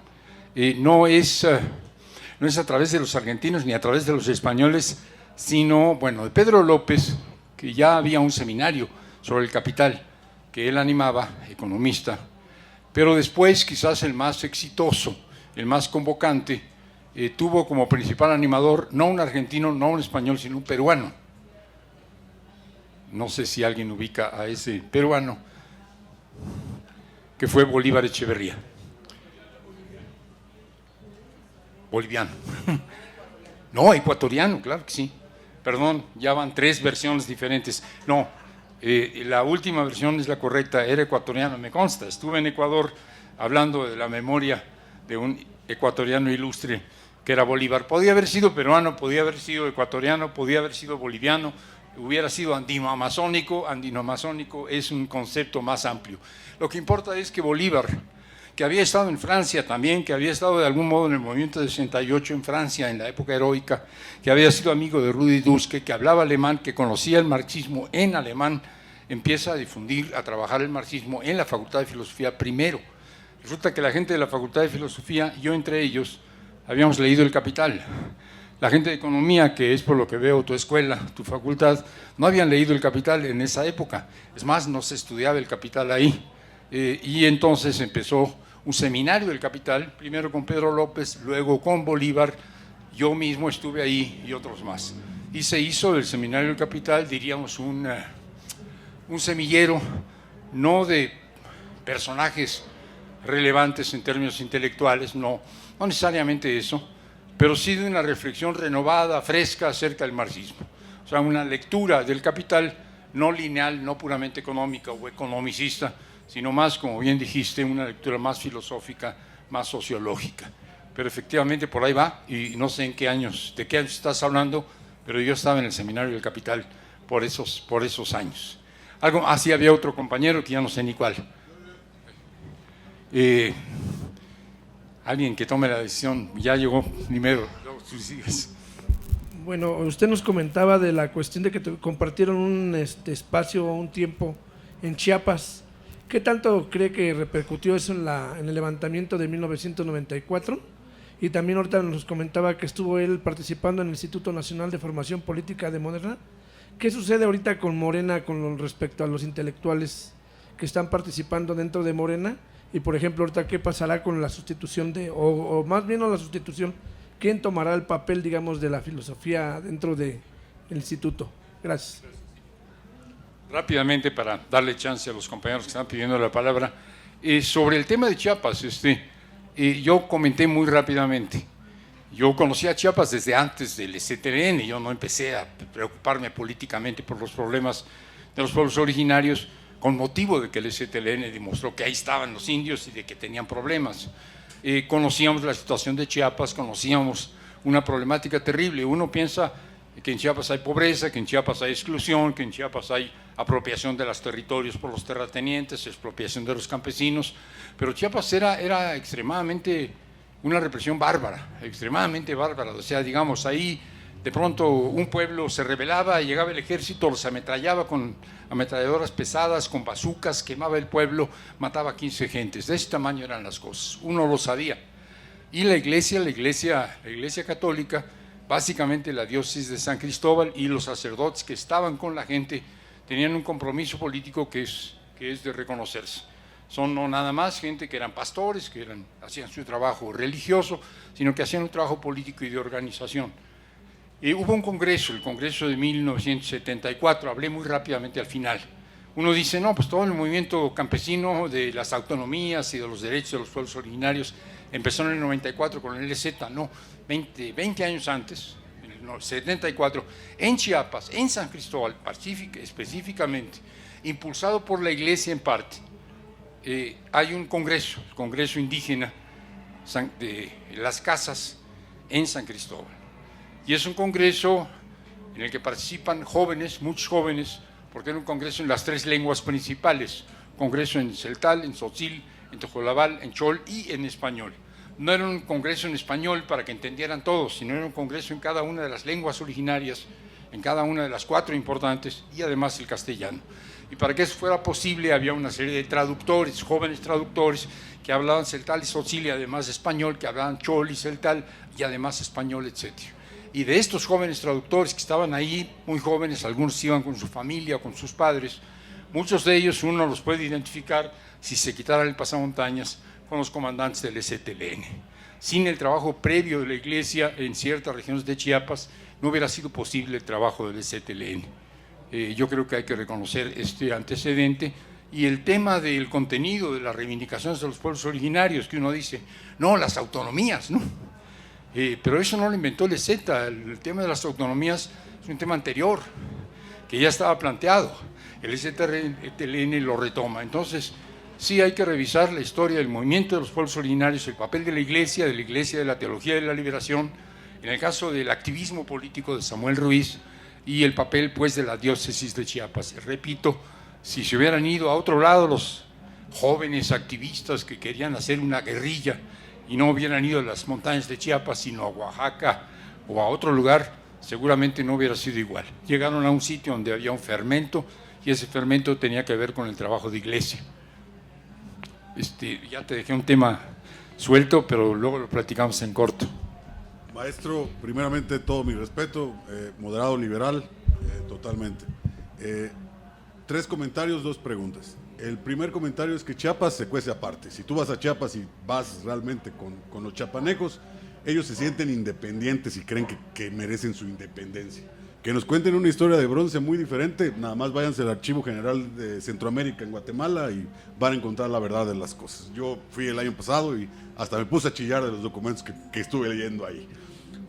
no es a través de los argentinos ni a través de los españoles, sino, bueno, de Pedro López, que ya había un seminario sobre el Capital que él animaba, economista, pero después quizás el más exitoso, el más convocante, tuvo como principal animador no un argentino, no un español, sino un peruano. No sé si alguien ubica a ese peruano, que fue Bolívar Echeverría. Boliviano. No, ecuatoriano, claro que sí. Perdón, ya van 3 versiones diferentes. No, la última versión es la correcta, era ecuatoriano, me consta. Estuve en Ecuador hablando de la memoria de un ecuatoriano ilustre que era Bolívar. Podía haber sido peruano, podía haber sido ecuatoriano, podía haber sido boliviano, hubiera sido andino-amazónico es un concepto más amplio. Lo que importa es que Bolívar que había estado en Francia también, que había estado de algún modo en el movimiento de 68 en Francia, en la época heroica, que había sido amigo de Rudi Dusche, que hablaba alemán, que conocía el marxismo en alemán, empieza a difundir, a trabajar el marxismo en la Facultad de Filosofía primero. Resulta que la gente de la Facultad de Filosofía, yo entre ellos, habíamos leído El Capital. La gente de Economía, que es por lo que veo tu escuela, tu facultad, no habían leído El Capital en esa época. Es más, no se estudiaba El Capital ahí. Y entonces empezó un seminario del Capital, primero con Pedro López, luego con Bolívar, yo mismo estuve ahí y otros más. Y se hizo del seminario del Capital, diríamos, un semillero, no de personajes relevantes en términos intelectuales, no necesariamente eso, pero sí de una reflexión renovada, fresca acerca del marxismo. O sea, una lectura del Capital no lineal, no puramente económica o economicista, sino más, como bien dijiste, una lectura más filosófica, más sociológica. Pero efectivamente por ahí va, y no sé de qué años estás hablando, pero yo estaba en el seminario del Capital por esos años. Así había otro compañero que ya no sé ni cuál. Alguien que tome la decisión, ya llegó primero, luego tú sigues. Bueno, usted nos comentaba de la cuestión de que compartieron un espacio o un tiempo en Chiapas. ¿Qué tanto cree que repercutió eso en el levantamiento de 1994? Y también ahorita nos comentaba que estuvo él participando en el Instituto Nacional de Formación Política de Morena. ¿Qué sucede ahorita con Morena con respecto a los intelectuales que están participando dentro de Morena? Y por ejemplo, ahorita, ¿qué pasará con la sustitución o más bien no la sustitución, quién tomará el papel, digamos, de la filosofía dentro del instituto? Gracias. Rápidamente, para darle chance a los compañeros que están pidiendo la palabra, sobre el tema de Chiapas, yo comenté muy rápidamente. Yo conocí a Chiapas desde antes del ZLN, yo no empecé a preocuparme políticamente por los problemas de los pueblos originarios con motivo de que el ZLN demostró que ahí estaban los indios y de que tenían problemas. Conocíamos la situación de Chiapas, conocíamos una problemática terrible. Uno piensa que en Chiapas hay pobreza, que en Chiapas hay exclusión, que en Chiapas hay apropiación de los territorios por los terratenientes, expropiación de los campesinos, pero Chiapas era extremadamente una represión bárbara, extremadamente bárbara. O sea, digamos, ahí de pronto un pueblo se rebelaba, llegaba el ejército, los ametrallaba con ametralladoras pesadas, con bazucas, quemaba el pueblo, mataba a 15 gentes. De ese tamaño eran las cosas, uno lo sabía. Y la iglesia católica, básicamente la diócesis de San Cristóbal y los sacerdotes que estaban con la gente, tenían un compromiso político que es de reconocerse. Son no nada más gente que eran pastores, que hacían su trabajo religioso, sino que hacían un trabajo político y de organización. Hubo un congreso, el congreso de 1974, hablé muy rápidamente al final. Uno dice, no, pues todo el movimiento campesino de las autonomías y de los derechos de los pueblos originarios empezó en el 94 con el LZ, no, 20 años antes, en el 74, en Chiapas, en San Cristóbal, específicamente, impulsado por la iglesia en parte, hay un congreso, el Congreso Indígena de las Casas en San Cristóbal. Y es un congreso en el que participan jóvenes, muchos jóvenes, porque era un congreso en las 3 lenguas principales, congreso en celtal, en tzotzil, en tojolabal, en chol y en español. No era un congreso en español para que entendieran todos, sino era un congreso en cada una de las lenguas originarias, en cada una de las 4 importantes y además el castellano. Y para que eso fuera posible había una serie de traductores, jóvenes traductores, que hablaban celtal y tzotzil y además español, que hablaban chol y celtal y además español, etc. Y de estos jóvenes traductores que estaban ahí, muy jóvenes, algunos iban con su familia o con sus padres, muchos de ellos uno los puede identificar si se quitara el pasamontañas con los comandantes del ZLN. Sin el trabajo previo de la iglesia en ciertas regiones de Chiapas, no hubiera sido posible el trabajo del ZLN. Yo creo que hay que reconocer este antecedente y el tema del contenido de las reivindicaciones de los pueblos originarios, que uno dice, no, las autonomías, ¿no? Pero eso no lo inventó el EZ, el tema de las autonomías es un tema anterior, que ya estaba planteado, el ZLN lo retoma. Entonces, sí hay que revisar la historia del movimiento de los pueblos originarios, el papel de la iglesia, de la teología de la liberación, en el caso del activismo político de Samuel Ruiz y el papel pues de la diócesis de Chiapas. Repito, si se hubieran ido a otro lado los jóvenes activistas que querían hacer una guerrilla y no hubieran ido a las montañas de Chiapas, sino a Oaxaca o a otro lugar, seguramente no hubiera sido igual. Llegaron a un sitio donde había un fermento y ese fermento tenía que ver con el trabajo de iglesia. Ya te dejé un tema suelto, pero luego lo platicamos en corto. Maestro, primeramente todo mi respeto, moderado, liberal, totalmente. 3 comentarios, 2 preguntas. El primer comentario es que Chiapas se cuece aparte. Si tú vas a Chiapas y vas realmente con los chiapanecos, ellos se sienten independientes y creen que merecen su independencia. Que nos cuenten una historia de bronce muy diferente, nada más váyanse al Archivo General de Centroamérica en Guatemala y van a encontrar la verdad de las cosas. Yo fui el año pasado y hasta me puse a chillar de los documentos que estuve leyendo ahí.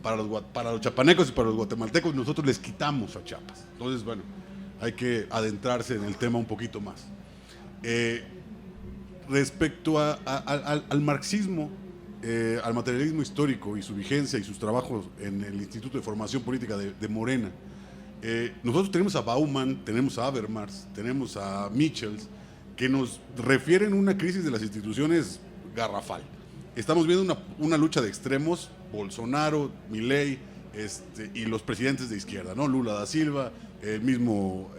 Para los chapanecos y para los guatemaltecos nosotros les quitamos a Chiapas. Entonces, bueno, hay que adentrarse en el tema un poquito más. Respecto al marxismo, al materialismo histórico y su vigencia y sus trabajos en el Instituto de Formación Política de Morena, nosotros tenemos a Bauman, tenemos a Habermas, tenemos a Michels, que nos refieren una crisis de las instituciones garrafal. Estamos viendo una lucha de extremos, Bolsonaro, Milei y los presidentes de izquierda, ¿no? Lula da Silva, el mismo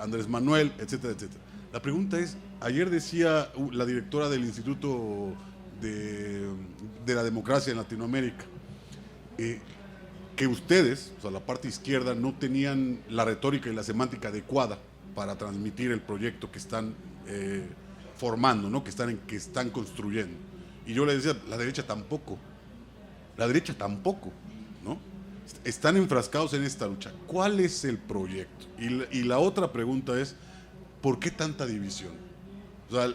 Andrés Manuel, etcétera, etcétera. La pregunta es, ayer decía la directora del Instituto de la Democracia en Latinoamérica, que ustedes, o sea, la parte izquierda, no tenían la retórica y la semántica adecuada para transmitir el proyecto que están formando, ¿no? que están construyendo. Y yo le decía, la derecha tampoco, ¿no? Están enfrascados en esta lucha. ¿Cuál es el proyecto? Y la otra pregunta es, ¿por qué tanta división? O sea,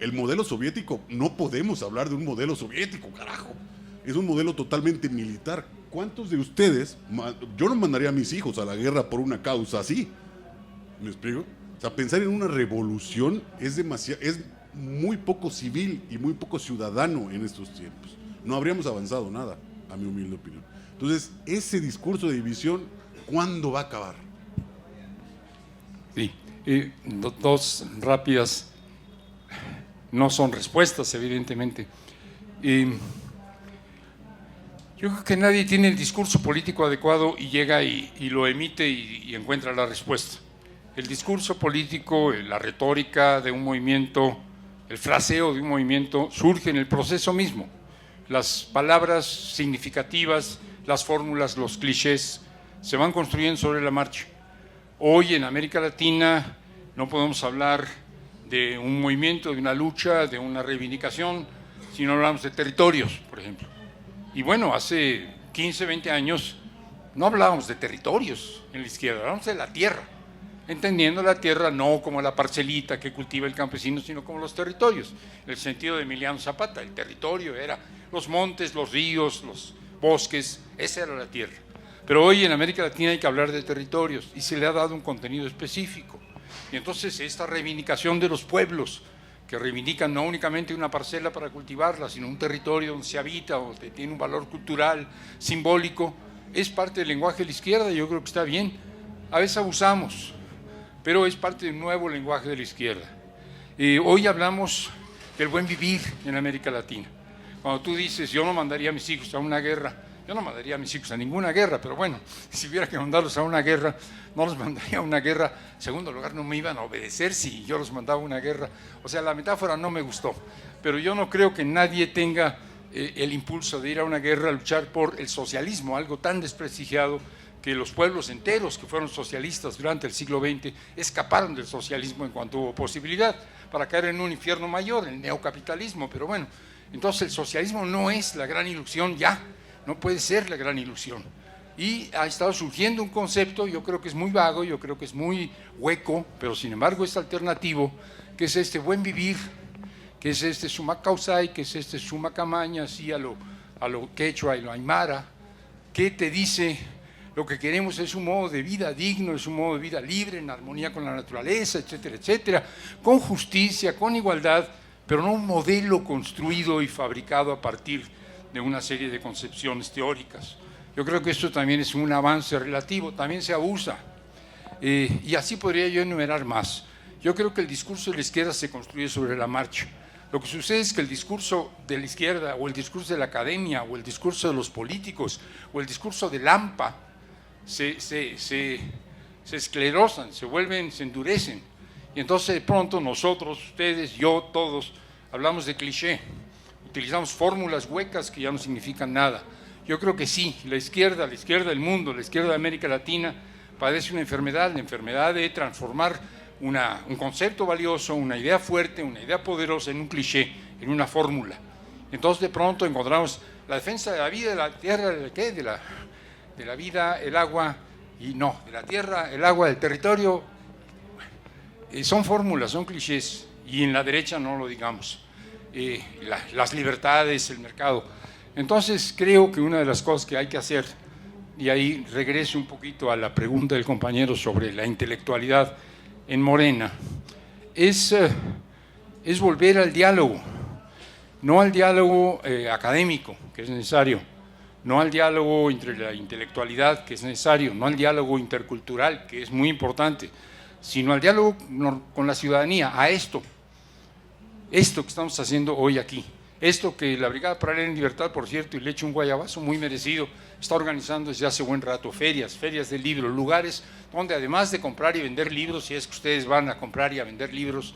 el modelo soviético, no podemos hablar de un modelo soviético, carajo. Es un modelo totalmente militar. ¿Cuántos de ustedes, yo no mandaría a mis hijos a la guerra por una causa así? ¿Me explico? O sea, pensar en una revolución es muy poco civil y muy poco ciudadano en estos tiempos. No habríamos avanzado nada, a mi humilde opinión. Entonces, ese discurso de división, ¿cuándo va a acabar? Sí, 2 rápidas, no son respuestas, evidentemente. Yo creo que nadie tiene el discurso político adecuado y llega y lo emite y encuentra la respuesta. El discurso político, la retórica de un movimiento, el fraseo de un movimiento surge en el proceso mismo. Las palabras significativas, las fórmulas, los clichés se van construyendo sobre la marcha. Hoy en América Latina no podemos hablar de un movimiento, de una lucha, de una reivindicación, si no hablamos de territorios, por ejemplo. Y bueno, hace 15, 20 años no hablábamos de territorios en la izquierda, hablábamos de la tierra, entendiendo la tierra no como la parcelita que cultiva el campesino, sino como los territorios. En el sentido de Emiliano Zapata, el territorio era los montes, los ríos, los bosques, esa era la tierra. Pero hoy en América Latina hay que hablar de territorios y se le ha dado un contenido específico. Y entonces esta reivindicación de los pueblos, que reivindican no únicamente una parcela para cultivarla, sino un territorio donde se habita, donde tiene un valor cultural, simbólico, es parte del lenguaje de la izquierda y yo creo que está bien. A veces abusamos, pero es parte del nuevo lenguaje de la izquierda. Hoy hablamos del buen vivir en América Latina. Cuando tú dices, yo no mandaría a mis hijos a una guerra, yo no mandaría a mis hijos a ninguna guerra, pero bueno, si hubiera que mandarlos a una guerra, no los mandaría a una guerra. En segundo lugar, no me iban a obedecer si yo los mandaba a una guerra. O sea, la metáfora no me gustó, pero yo no creo que nadie tenga el impulso de ir a una guerra a luchar por el socialismo, algo tan desprestigiado que los pueblos enteros que fueron socialistas durante el siglo XX escaparon del socialismo en cuanto hubo posibilidad para caer en un infierno mayor, el neocapitalismo. Pero bueno, entonces el socialismo no es la gran ilusión ya. No puede ser la gran ilusión. Y ha estado surgiendo un concepto, yo creo que es muy vago, yo creo que es muy hueco, pero sin embargo es alternativo, que es este buen vivir, que es este summa causai, que es este summa camaña, así a lo quechua y lo aymara, que te dice lo que queremos es un modo de vida digno, es un modo de vida libre, en armonía con la naturaleza, etcétera, etcétera, con justicia, con igualdad, pero no un modelo construido y fabricado a partir de una serie de concepciones teóricas. Yo creo que esto también es un avance relativo, también se abusa. Y así podría yo enumerar más. Yo creo que el discurso de la izquierda se construye sobre la marcha. Lo que sucede es que el discurso de la izquierda o el discurso de la academia o el discurso de los políticos o el discurso del AMPA se esclerosan, se endurecen. Y entonces de pronto nosotros, ustedes, yo, todos, hablamos de cliché, utilizamos fórmulas huecas que ya no significan nada. Yo creo que sí, la izquierda del mundo, la izquierda de América Latina padece una enfermedad, la enfermedad de transformar un concepto valioso, una idea fuerte, una idea poderosa en un cliché, en una fórmula. Entonces de pronto encontramos la defensa de la vida, de la tierra, de la vida, el agua, y no, de la tierra, el agua, del territorio. Son fórmulas, son clichés, y en la derecha no lo digamos. Las libertades, el mercado. Entonces creo que una de las cosas que hay que hacer, y ahí regreso un poquito a la pregunta del compañero sobre la intelectualidad en Morena, es volver al diálogo, no al diálogo académico, que es necesario, no al diálogo entre la intelectualidad, que es necesario, no al diálogo intercultural, que es muy importante, sino al diálogo con la ciudadanía, a esto que estamos haciendo hoy aquí. Esto que la Brigada Paralela en Libertad, por cierto, y le echo un guayabazo muy merecido, está organizando desde hace buen rato ferias de libros, lugares donde además de comprar y vender libros, si es que ustedes van a comprar y a vender libros,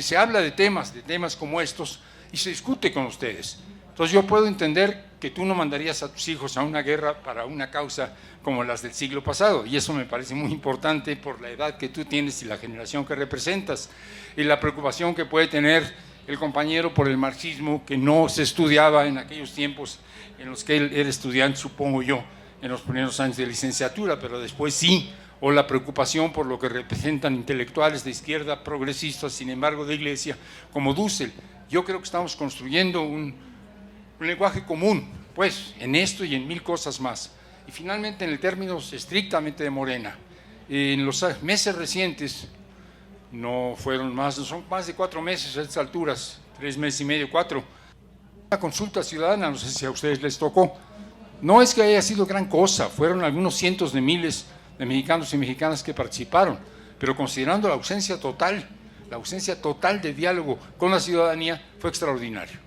se habla de temas como estos y se discute con ustedes. Entonces yo puedo entender que tú no mandarías a tus hijos a una guerra para una causa como las del siglo pasado, y eso me parece muy importante por la edad que tú tienes y la generación que representas, y la preocupación que puede tener el compañero por el marxismo, que no se estudiaba en aquellos tiempos en los que él era estudiante, supongo yo, en los primeros años de licenciatura, pero después sí, o la preocupación por lo que representan intelectuales de izquierda, progresistas, sin embargo de iglesia, como Dussel. Yo creo que estamos construyendo un lenguaje común, pues, en esto y en mil cosas más. Y finalmente, en el términos estrictamente de Morena, en los meses recientes, son más de 4 meses a estas alturas, 3 meses y medio, 4, una consulta ciudadana, no sé si a ustedes les tocó, no es que haya sido gran cosa, fueron algunos cientos de miles de mexicanos y mexicanas que participaron, pero considerando la ausencia total de diálogo con la ciudadanía, fue extraordinario.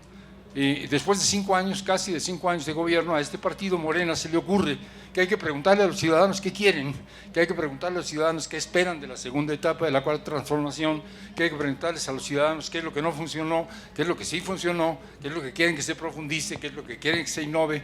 Después de 5 años, casi de 5 años de gobierno, a este partido Morena se le ocurre que hay que preguntarle a los ciudadanos qué quieren, que hay que preguntarle a los ciudadanos qué esperan de la segunda etapa de la cuarta transformación, que hay que preguntarles a los ciudadanos qué es lo que no funcionó, qué es lo que sí funcionó, qué es lo que quieren que se profundice, qué es lo que quieren que se innove.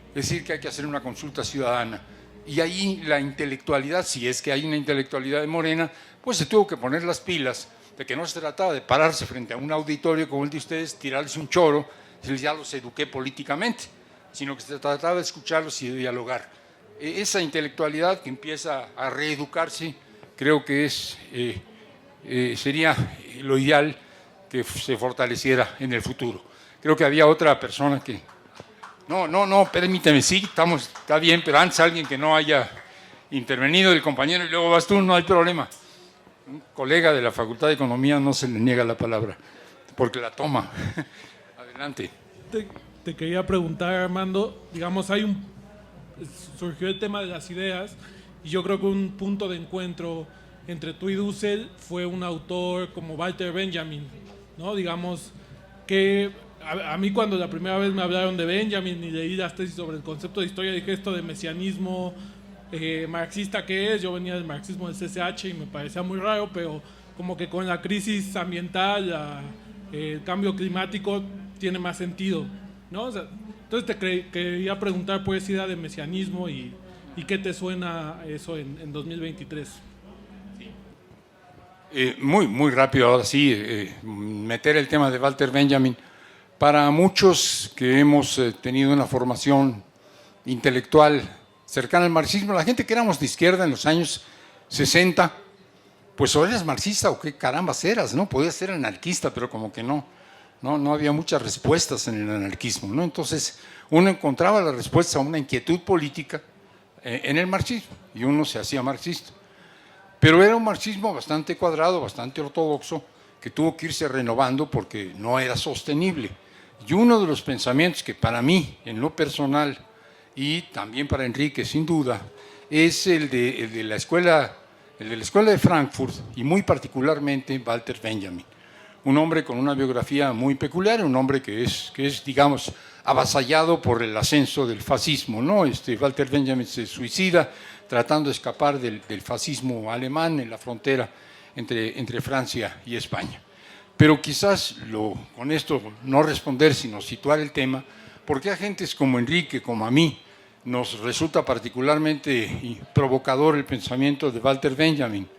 Es decir, que hay que hacer una consulta ciudadana. Y ahí la intelectualidad, si es que hay una intelectualidad de Morena, pues se tuvo que poner las pilas de que no se trataba de pararse frente a un auditorio como el de ustedes, tirarles un choro, y ya los eduqué políticamente, sino que se trataba de escucharlos y de dialogar. Esa intelectualidad que empieza a reeducarse, creo que sería lo ideal que se fortaleciera en el futuro. Creo que había otra persona que... No, permíteme, sí, está bien, pero antes alguien que no haya intervenido, el compañero, y luego vas tú, no hay problema. Un colega de la Facultad de Economía no se le niega la palabra, porque la toma. Adelante. Te quería preguntar, Armando, digamos, surgió el tema de las ideas, y yo creo que un punto de encuentro entre tú y Dussel fue un autor como Walter Benjamin, ¿no? Digamos que a mí cuando la primera vez me hablaron de Benjamin y leí las tesis sobre el concepto de historia, dije esto de mesianismo marxista que es, yo venía del marxismo del CCH y me parecía muy raro, pero como que con la crisis ambiental, el cambio climático tiene más sentido, ¿no? O sea, entonces te quería preguntar por esa idea de mesianismo y qué te suena eso en 2023. Muy rápido, ahora sí, meter el tema de Walter Benjamin. Para muchos que hemos tenido una formación intelectual cercana al marxismo, la gente que éramos de izquierda en los años 60, pues o eras marxista o qué carambas eras, ¿no? Podías ser anarquista, pero como que no había muchas respuestas en el anarquismo, ¿no? Entonces uno encontraba la respuesta a una inquietud política en el marxismo y uno se hacía marxista. Pero era un marxismo bastante cuadrado, bastante ortodoxo, que tuvo que irse renovando porque no era sostenible. Y uno de los pensamientos que para mí, en lo personal, y también para Enrique, sin duda, es el de la escuela el de la Escuela de Frankfurt y muy particularmente Walter Benjamin. Un hombre con una biografía muy peculiar, un hombre que es digamos, avasallado por el ascenso del fascismo, ¿no? Walter Benjamin se suicida tratando de escapar del fascismo alemán en la frontera entre Francia y España. Pero quizás con esto no responder, sino situar el tema, porque a gentes como Enrique, como a mí, nos resulta particularmente provocador el pensamiento de Walter Benjamin,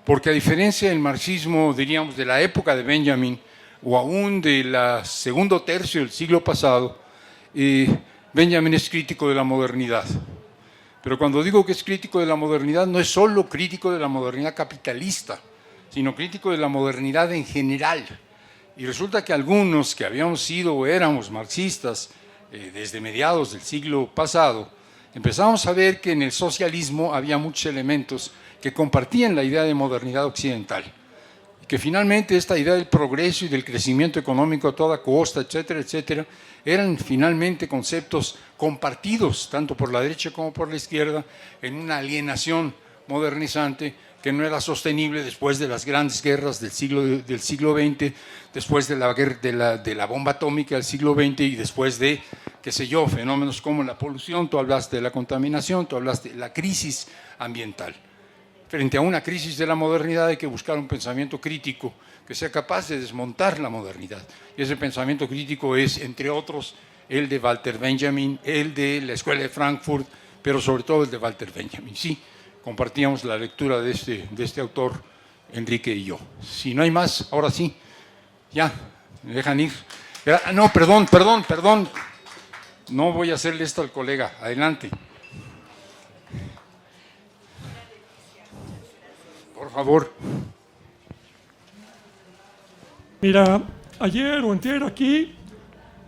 porque a diferencia del marxismo, diríamos, de la época de Benjamin, o aún del segundo tercio del siglo pasado, Benjamin es crítico de la modernidad. Pero cuando digo que es crítico de la modernidad, no es solo crítico de la modernidad capitalista, sino crítico de la modernidad en general. Y resulta que algunos que habíamos sido o éramos marxistas desde mediados del siglo pasado, empezamos a ver que en el socialismo había muchos elementos que compartían la idea de modernidad occidental. Y que finalmente esta idea del progreso y del crecimiento económico a toda costa, etcétera, etcétera, eran finalmente conceptos compartidos tanto por la derecha como por la izquierda en una alienación modernizante que no era sostenible después de las grandes guerras del siglo XX, después de la bomba atómica del siglo XX y después de, qué sé yo, fenómenos como la polución, tú hablaste de la contaminación, tú hablaste de la crisis ambiental. Frente a una crisis de la modernidad hay que buscar un pensamiento crítico que sea capaz de desmontar la modernidad. Y ese pensamiento crítico es, entre otros, el de Walter Benjamin, el de la Escuela de Frankfurt, pero sobre todo el de Walter Benjamin. Sí, compartíamos la lectura de este autor, Enrique y yo. Si no hay más, ahora sí, ya, me dejan ir. No, perdón. No voy a hacerle esto al colega. Adelante. Por favor. Mira, ayer o antier aquí,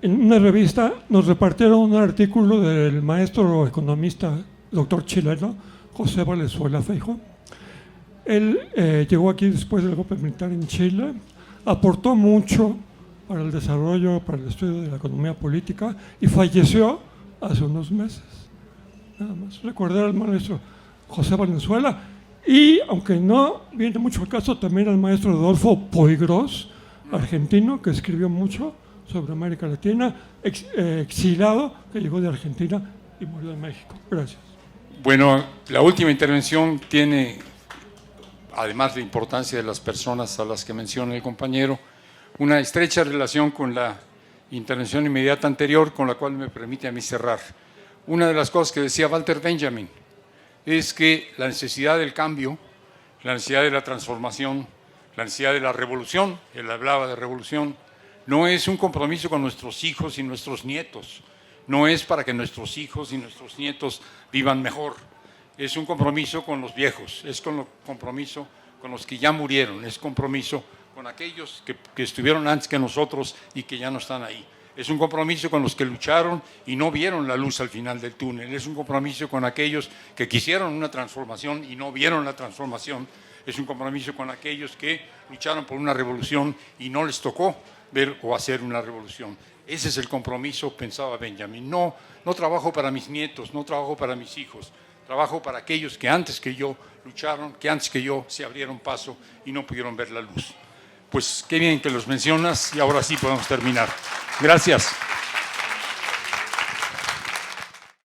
en una revista, nos repartieron un artículo del maestro economista, doctor chileno, José Valenzuela Feijó. Él llegó aquí después del golpe militar en Chile, aportó mucho para el desarrollo, para el estudio de la economía política y falleció hace unos meses. Nada más recordar al maestro José Valenzuela y, aunque no viene mucho al caso, también al maestro Rodolfo Poigros, argentino, que escribió mucho sobre América Latina, exilado, que llegó de Argentina y murió en México. Gracias. Bueno, la última intervención tiene, además de importancia de las personas a las que menciona el compañero, una estrecha relación con la intervención inmediata anterior, con la cual me permite a mí cerrar. Una de las cosas que decía Walter Benjamin es que la necesidad del cambio, la necesidad de la transformación, la necesidad de la revolución, él hablaba de revolución, no es un compromiso con nuestros hijos y nuestros nietos, no es para que nuestros hijos y nuestros nietos vivan mejor, es un compromiso con los viejos, es un compromiso con los que ya murieron, es compromiso con aquellos que estuvieron antes que nosotros y que ya no están ahí. Es un compromiso con los que lucharon y no vieron la luz al final del túnel. Es un compromiso con aquellos que quisieron una transformación y no vieron la transformación. Es un compromiso con aquellos que lucharon por una revolución y no les tocó ver o hacer una revolución. Ese es el compromiso, pensaba Benjamin. No trabajo para mis nietos, no trabajo para mis hijos. Trabajo para aquellos que antes que yo lucharon, que antes que yo se abrieron paso y no pudieron ver la luz. Pues qué bien que los mencionas y ahora sí podemos terminar. Gracias.